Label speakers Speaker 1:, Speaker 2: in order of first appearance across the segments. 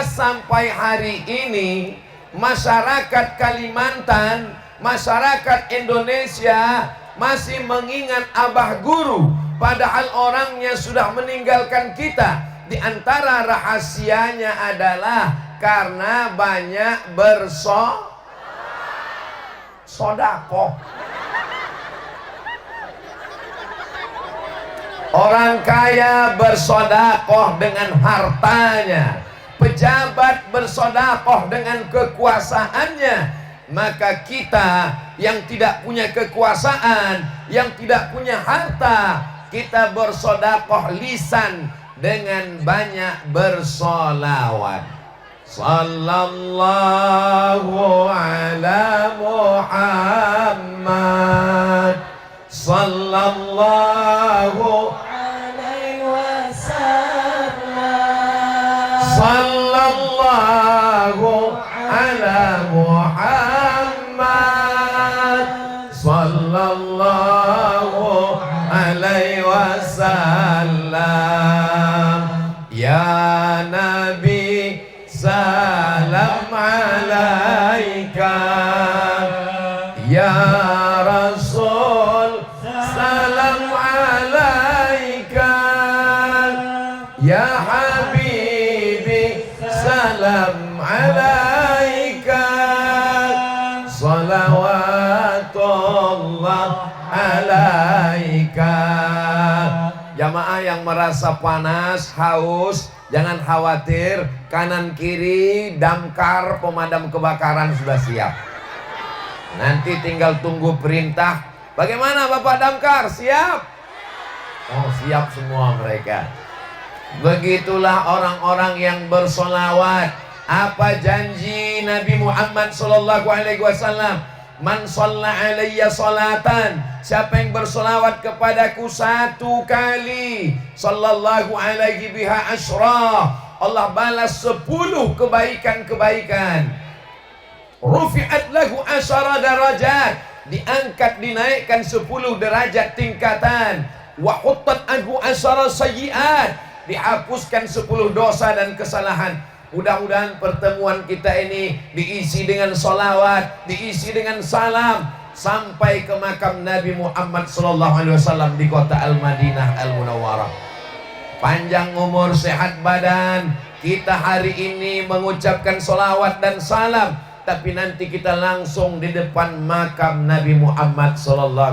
Speaker 1: Maka sampai hari ini masyarakat Kalimantan, masyarakat Indonesia masih mengingat Abah Guru, padahal orangnya sudah meninggalkan kita. Di antara rahasianya adalah karena banyak bersodakoh. Orang kaya bersodakoh dengan hartanya, pejabat bersodakoh dengan kekuasaannya. Maka kita yang tidak punya kekuasaan, yang tidak punya harta, kita bersodakoh lisan dengan banyak bersolawat. Sallallahu ala Muhammad, sallallahu alaihi wasallam, sallallahu ala Muhammad, sallallahu alaihi wasallam. Ya Nabi salam alaika, ya Rasul salam alaika, ya Habibi salam alaika, salawatullah alaika. Jamaah yang merasa panas, haus, jangan khawatir, kanan kiri damkar pemadam kebakaran sudah siap. Nanti tinggal tunggu perintah. Bagaimana Bapak damkar? Siap? Oh, siap semua mereka. Begitulah orang-orang yang bersolawat. Apa janji Nabi Muhammad SAW? Man shalla alayya salatan, siapa yang bersolawat kepadaku satu kali, sallallahu alaihi biha asyra, Allah balas 10 kebaikan-kebaikan. Rufi'at lahu asyara darajat, diangkat dinaikkan 10 derajat tingkatan. Wa huttat anhu asyara sayyi'at, dihapuskan 10 dosa dan kesalahan. Mudah-mudahan pertemuan kita ini diisi dengan solawat, diisi dengan salam sampai ke makam Nabi Muhammad SAW di kota Al-Madinah Al-Munawwarah. Panjang umur, sehat badan. Kita hari ini mengucapkan solawat dan salam, tapi nanti kita langsung di depan makam Nabi Muhammad SAW.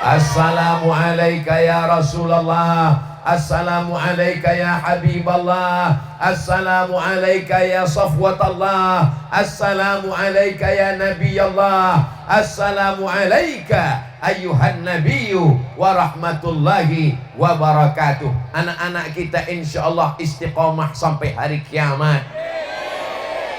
Speaker 1: Assalamualaikum ya Rasulullah, Assalamualaikum ya Habiballah, Assalamualaikum ya Safwatallah, Assalamualaikum ya Nabiyallah, Assalamualaikum ayuhan Nabiyyu wa rahmatullahi wa barakatuh. Anak-anak kita insyaallah istiqomah sampai hari kiamat.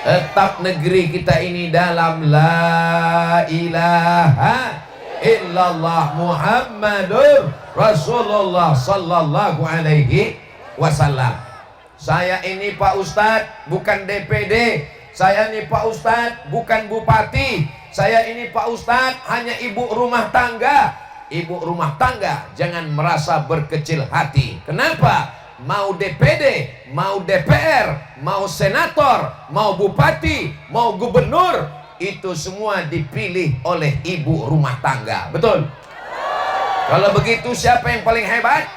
Speaker 1: Tetap negeri kita ini dalam la ilaha illallah Muhammadur Rasulullah sallallahu alaihi wasallam. Saya ini Pak Ustadz bukan DPD, saya ini Pak Ustadz bukan bupati, saya ini Pak Ustadz hanya ibu rumah tangga. Ibu rumah tangga jangan merasa berkecil hati. Kenapa? Mau DPD, mau DPR, mau senator, mau bupati, mau gubernur, itu semua dipilih oleh ibu rumah tangga. Betul? Kalau begitu siapa yang paling hebat?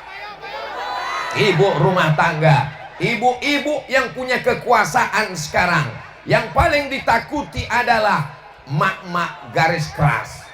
Speaker 1: Ibu rumah tangga. Ibu-ibu yang punya kekuasaan sekarang, yang paling ditakuti adalah mak-mak garis keras.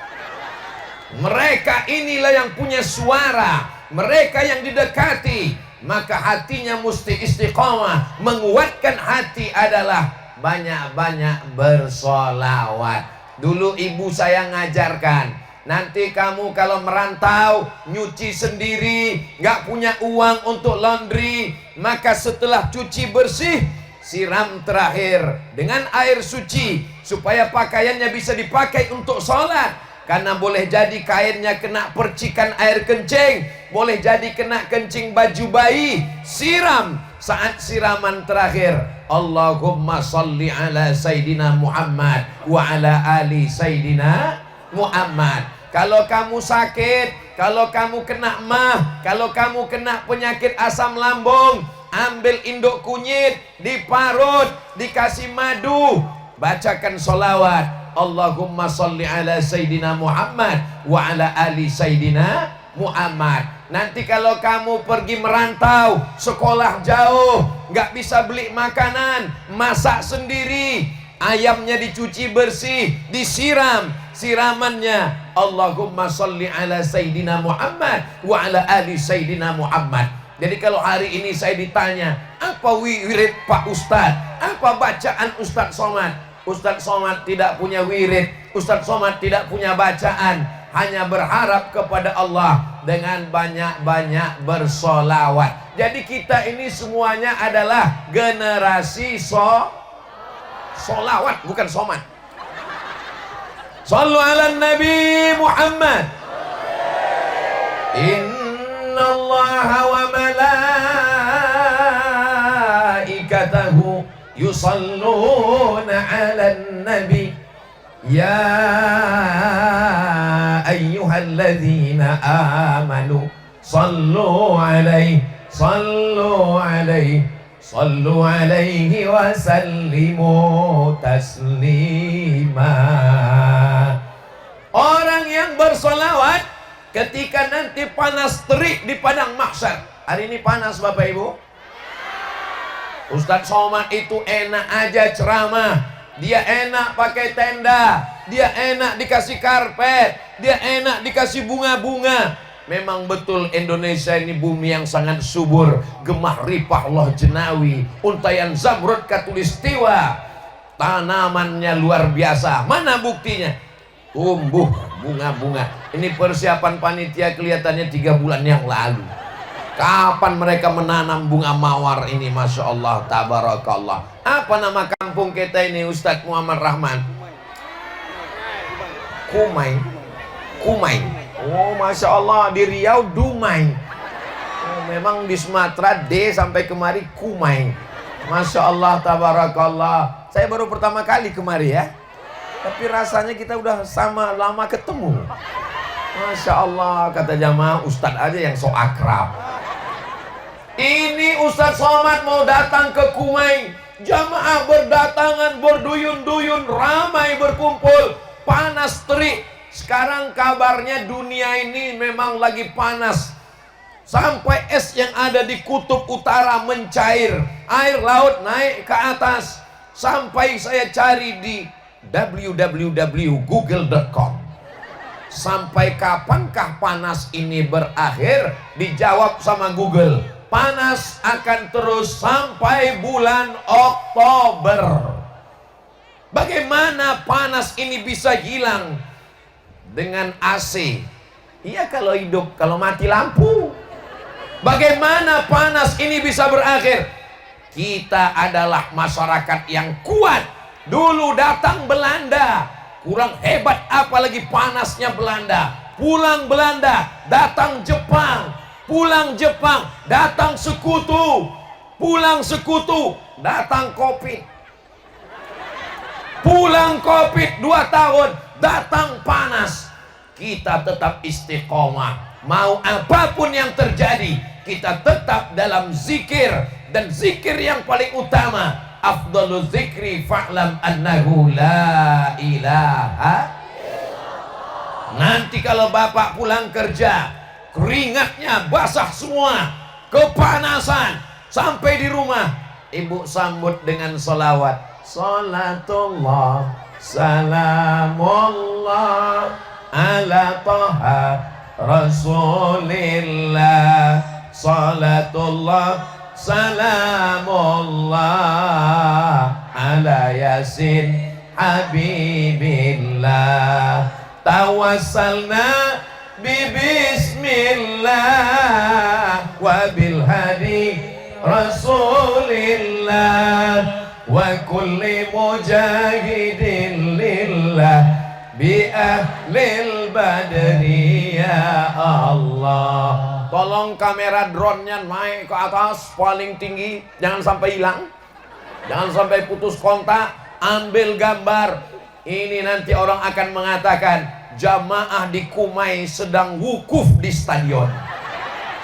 Speaker 1: Mereka inilah yang punya suara, mereka yang didekati. Maka hatinya mesti istiqomah. Menguatkan hati adalah banyak-banyak bersolawat. Dulu ibu saya ngajarkan, nanti kamu kalau merantau nyuci sendiri, nggak punya uang untuk laundry, maka setelah cuci bersih, siram terakhir dengan air suci supaya pakaiannya bisa dipakai untuk sholat. Karena boleh jadi kainnya kena percikan air kencing, boleh jadi kena kencing baju bayi. Siram saat siraman terakhir, Allahumma salli ala Sayyidina Muhammad wa ala ali Sayyidina Muhammad. Kalau kamu sakit, kalau kamu kena mah, kalau kamu kena penyakit asam lambung, ambil induk kunyit, diparut, dikasih madu, bacakan sholawat. Allahumma salli ala Sayyidina Muhammad wa ala ali Sayyidina Muhammad. Nanti kalau kamu pergi merantau, sekolah jauh, nggak bisa beli makanan, masak sendiri, ayamnya dicuci bersih, disiram, siramannya Allahumma salli ala Sayyidina Muhammad wa ala ali Sayyidina Muhammad. Jadi kalau hari ini saya ditanya, apa wirid Pak Ustadz? Apa bacaan Ustadz Somad? Ustadz Somad tidak punya wirid, Ustadz Somad tidak punya bacaan, hanya berharap kepada Allah dengan banyak-banyak bersolawat. Jadi kita ini semuanya adalah generasi solawat, bukan somad. Sallu ala Nabi Muhammad. Inna Allah wa malaikatahu yusalluna ala Nabi. Ya ayyuhalladzina amanu sallu alaihi wa sallimu taslima. Orang yang bersolawat ketika nanti panas terik di padang mahsyar. Hari ini panas Bapak Ibu. Ustadz Somad itu enak aja ceramah, dia enak pakai tenda, dia enak dikasih karpet, dia enak dikasih bunga-bunga. Memang betul Indonesia ini bumi yang sangat subur, gemah ripah loh jenawi, untayan zamrud katulistiwa, tanamannya luar biasa. Mana buktinya? Tumbuh bunga-bunga. Ini persiapan panitia kelihatannya 3 bulan yang lalu. Kapan mereka menanam bunga mawar ini? Masya Allah, tabarakallah. Apa nama kampung kita ini Ustadz Muhammad Rahman? Kumai. Oh Masya Allah, di Riau Dumai. Oh, memang di Sumatera D sampai kemari Kumai. Masya Allah, tabarakallah. Saya baru pertama kali kemari ya, tapi rasanya kita udah sama lama ketemu. Masya Allah, kata jamaah, Ustadz aja yang so akrab. Ini Ustadz Somad mau datang ke Kumai, jamaah berdatangan, berduyun-duyun, ramai berkumpul, panas terik. Sekarang kabarnya dunia ini memang lagi panas, sampai es yang ada di kutub utara mencair, air laut naik ke atas. Sampai saya cari di www.google.com, sampai kapankah panas ini berakhir? Dijawab sama Google, panas akan terus sampai bulan Oktober. Bagaimana panas ini bisa hilang? Dengan AC. Iya kalau hidup, kalau mati lampu. Bagaimana panas ini bisa berakhir? Kita adalah masyarakat yang kuat. Dulu datang Belanda, kurang hebat apalagi panasnya Belanda. Pulang Belanda, datang Jepang. Pulang Jepang, datang sekutu. Pulang sekutu, datang Covid. Pulang Covid 2 tahun, datang panas. Kita tetap istiqomah. Mau apapun yang terjadi, kita tetap dalam zikir. Dan zikir yang paling utama, afdalu zikri fa'lam annahu la ilaha. Nanti kalau bapak pulang kerja, keringatnya basah semua, kepanasan, sampai di rumah, ibu sambut dengan salawat. Salatullah, salamullah ala Taha Rasulillah. Salatullah, salamullah ala Yasin Habibillah. Tawassalna bismillah wa bil hadi Rasulillah wa kulli mujahidin lillah bi ahlil badri ya Allah. Tolong kamera drone-nya naik ke atas paling tinggi, jangan sampai hilang, jangan sampai putus kontak, ambil gambar. Ini nanti orang akan mengatakan jamaah di Kumai sedang wukuf di stadion,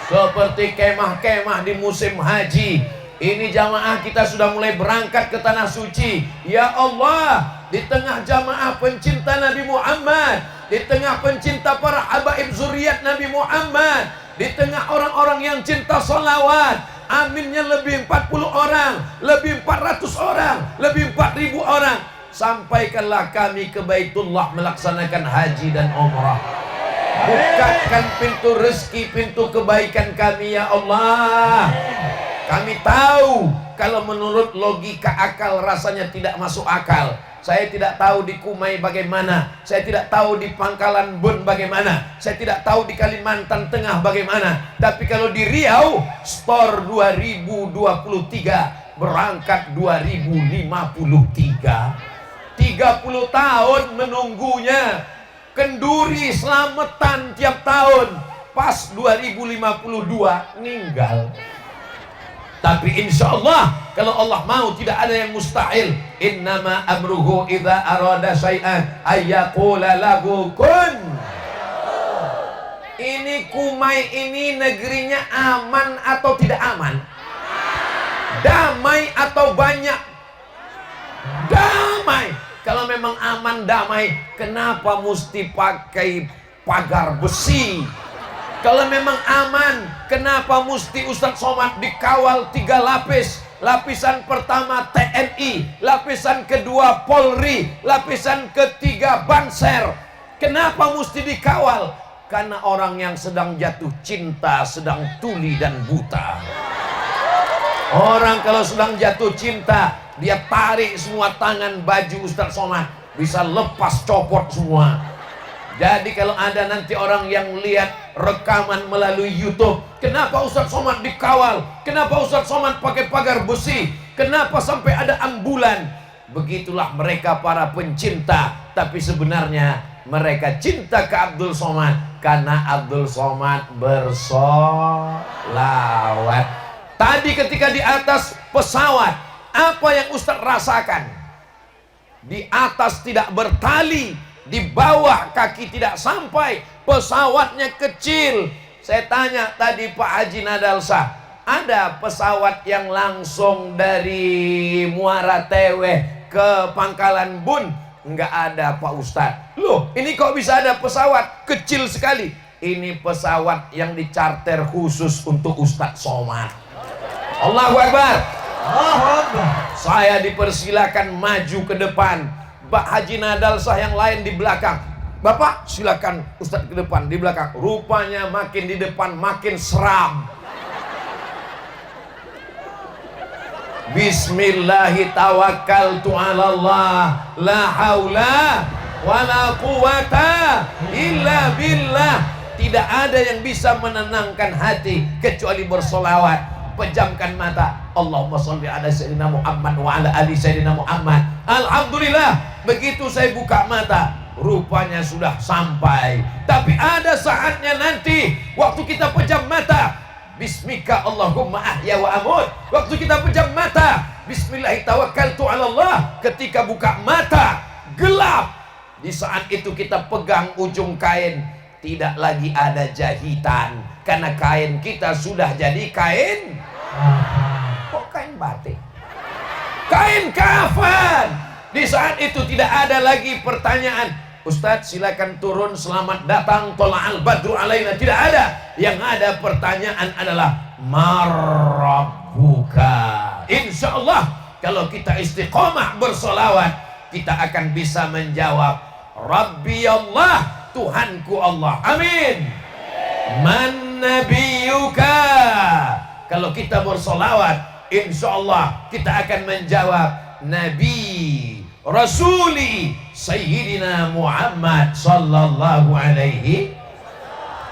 Speaker 1: seperti kemah-kemah di musim haji. Ini jamaah kita sudah mulai berangkat ke tanah suci. Ya Allah, di tengah jamaah pencinta Nabi Muhammad, di tengah pencinta para habaib zuriat Nabi Muhammad, di tengah orang-orang yang cinta salawat, aminnya lebih 40 orang, lebih 400 orang, lebih 4000 orang. Sampaikanlah kami ke Baitullah melaksanakan haji dan umrah. Bukakan pintu rezeki, pintu kebaikan kami ya Allah. Kami tahu kalau menurut logika akal rasanya tidak masuk akal. Saya tidak tahu di Kumai bagaimana, saya tidak tahu di Pangkalan Bun bagaimana, saya tidak tahu di Kalimantan Tengah bagaimana. Tapi kalau di Riau, store 2023, berangkat 2053. 30 tahun menunggunya. Kenduri selamatan tiap tahun. Pas 2052 meninggal. Tapi insya Allah, kalau Allah mau tidak ada yang mustahil. Innama amruhu idza arada syai'an ayyaqula lahu kun. Ini Kumai ini negerinya aman atau tidak aman? Damai atau banyak? Damai. Kalau memang aman damai, kenapa mesti pakai pagar besi? Kalau memang aman, kenapa mesti Ustadz Somad dikawal 3 lapis? Lapisan pertama TNI, lapisan kedua Polri, lapisan ketiga Banser. Kenapa mesti dikawal? Karena orang yang sedang jatuh cinta, sedang tuli dan buta. Orang kalau sedang jatuh cinta, dia tarik semua tangan baju Ustadz Somad, bisa lepas copot semua. Jadi kalau ada nanti orang yang lihat rekaman melalui YouTube, kenapa Ustadz Somad dikawal? Kenapa Ustadz Somad pakai pagar besi? Kenapa sampai ada ambulan? Begitulah mereka para pencinta. Tapi sebenarnya mereka cinta ke Abdul Somad karena Abdul Somad bersolawat. Tadi ketika di atas pesawat, apa yang Ustadz rasakan? Di atas tidak bertali, di bawah kaki tidak sampai, pesawatnya kecil. Saya tanya tadi Pak Haji Nadalsah, ada pesawat yang langsung dari Muara Teweh ke Pangkalan Bun? Enggak ada Pak Ustadz. Loh, ini kok bisa ada pesawat kecil sekali? Ini pesawat yang dicarter khusus untuk Ustadz Somad. Allahu Akbar. Saya dipersilakan maju ke depan, Pak Haji Nadalsah yang lain di belakang. Bapak silakan Ustadz ke depan, di belakang. Rupanya makin di depan makin seram. Bismillahi tawakkaltu ala Allah, la haula wala quwata illa billah. Tidak ada yang bisa menenangkan hati kecuali bersolawat. Pejamkan mata. Allahumma sholli ala sayyidina Muhammad wa ala ali sayyidina Muhammad. Alhamdulillah, begitu saya buka mata, rupanya sudah sampai. Tapi ada saatnya nanti, waktu kita pejam mata, Bismika Allahumma ahya wa amut. Waktu kita pejam mata, Bismillahi tawakkaltu ala Allah. Ketika buka mata, gelap. Di saat itu kita pegang ujung kain, tidak lagi ada jahitan, karena kain kita sudah jadi kain. Kok kain batik? Kain kafan. Di saat itu tidak ada lagi pertanyaan, Ustadz silakan turun, selamat datang, tola'al badru alaina. Tidak ada. Yang ada pertanyaan adalah marabbuka. Insya Allah kalau kita istiqomah bersolawat, kita akan bisa menjawab Rabbi Allah, Tuhanku Allah. Amin. Man nabiyuka. Kalau kita bersolawat, insya Allah kita akan menjawab Nabi Rasuli Sayyidina Muhammad sallallahu alaihi.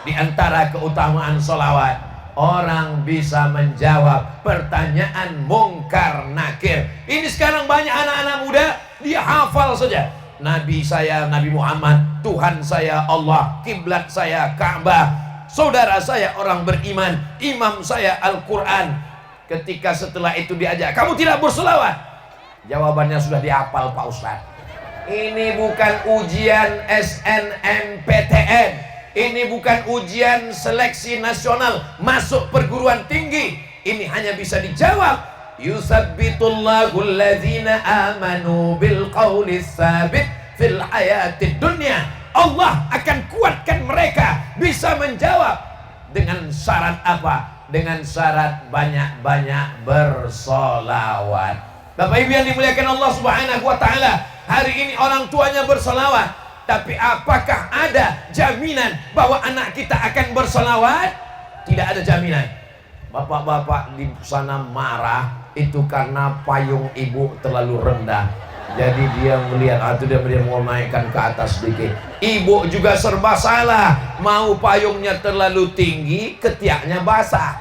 Speaker 1: Di antara keutamaan solawat, orang bisa menjawab pertanyaan mungkar nakir. Ini sekarang banyak anak-anak muda, dia hafal saja. Nabi saya Nabi Muhammad, Tuhan saya Allah, kiblat saya Ka'bah, saudara saya orang beriman, imam saya Al-Quran. Ketika setelah itu diajak, kamu tidak bersolawat? Jawabannya sudah dihafal Pak Ustadz. Ini bukan ujian SNMPTN, ini bukan ujian seleksi nasional masuk perguruan tinggi. Ini hanya bisa dijawab Yusabbitullahu alladzina amanu bil qawli tsabit fil hayatid dunya. Allah akan kuatkan mereka bisa menjawab dengan syarat apa? Dengan syarat banyak-banyak bersolawat. Bapak Ibu yang dimuliakan Allah Subhanahu wa taala, hari ini orang tuanya bersolawat, tapi apakah ada jaminan bahwa anak kita akan bersolawat? Tidak ada jaminan. Bapak-bapak di sana marah itu karena payung ibu terlalu rendah. Jadi dia melihat itu dia mau naikkan ke atas sedikit. Ibu juga serba salah, mau payungnya terlalu tinggi, ketiaknya basah.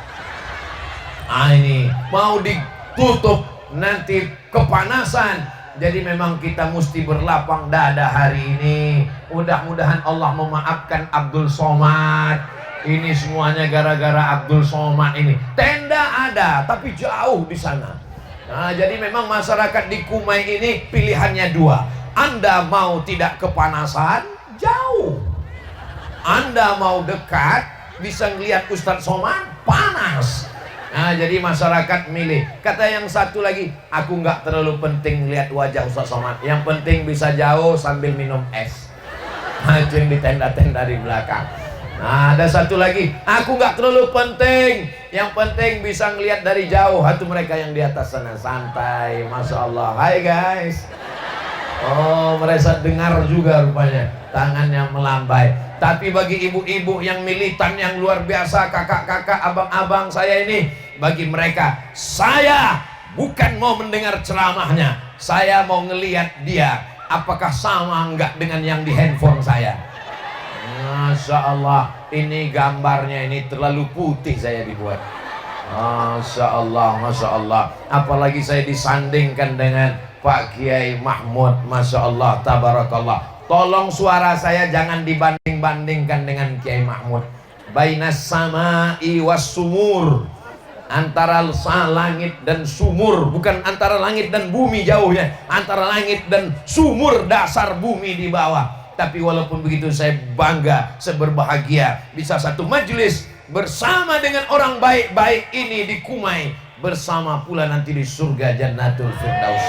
Speaker 1: Ini mau ditutup nanti kepanasan. Jadi memang kita mesti berlapang dada hari ini. Mudah-mudahan Allah memaafkan Abdul Somad. Ini semuanya gara-gara Abdul Somad ini. Tenda ada, tapi jauh di sana. Nah, jadi memang masyarakat di Kumai ini pilihannya dua. Anda mau tidak kepanasan, jauh. Anda mau dekat, bisa ngelihat Ustadz Somad, panas. Nah, jadi masyarakat milih. Kata yang satu lagi, aku nggak terlalu penting lihat wajah Ustadz Somad. Yang penting bisa jauh sambil minum es. Nah, itu yang di tenda-tenda di belakang. Nah, ada satu lagi, aku nggak terlalu penting, yang penting bisa ngelihat dari jauh. Itu mereka yang di atas sana santai, masya Allah. Hai guys. Oh, mereka dengar juga rupanya, tangannya melambai. Tapi bagi ibu-ibu yang militan yang luar biasa, kakak-kakak, abang-abang saya ini, bagi mereka, saya bukan mau mendengar ceramahnya, saya mau ngelihat dia apakah sama enggak dengan yang di handphone saya. Masya Allah, ini gambarnya ini terlalu putih saya dibuat. Masya Allah, Masya Allah. Apalagi saya disandingkan dengan Pak Kiai Mahmud. Masya Allah, tabarakallah. Tolong suara saya jangan dibanding-bandingkan dengan Kiai Mahmud. Bainas sama'i was sumur. Antara langit dan sumur, bukan antara langit dan bumi jauhnya, antara langit dan sumur dasar bumi di bawah. Tapi walaupun begitu saya bangga, saya berbahagia bisa satu majelis bersama dengan orang baik-baik ini di Kumai, bersama pula nanti di surga Jannatul Firdaus.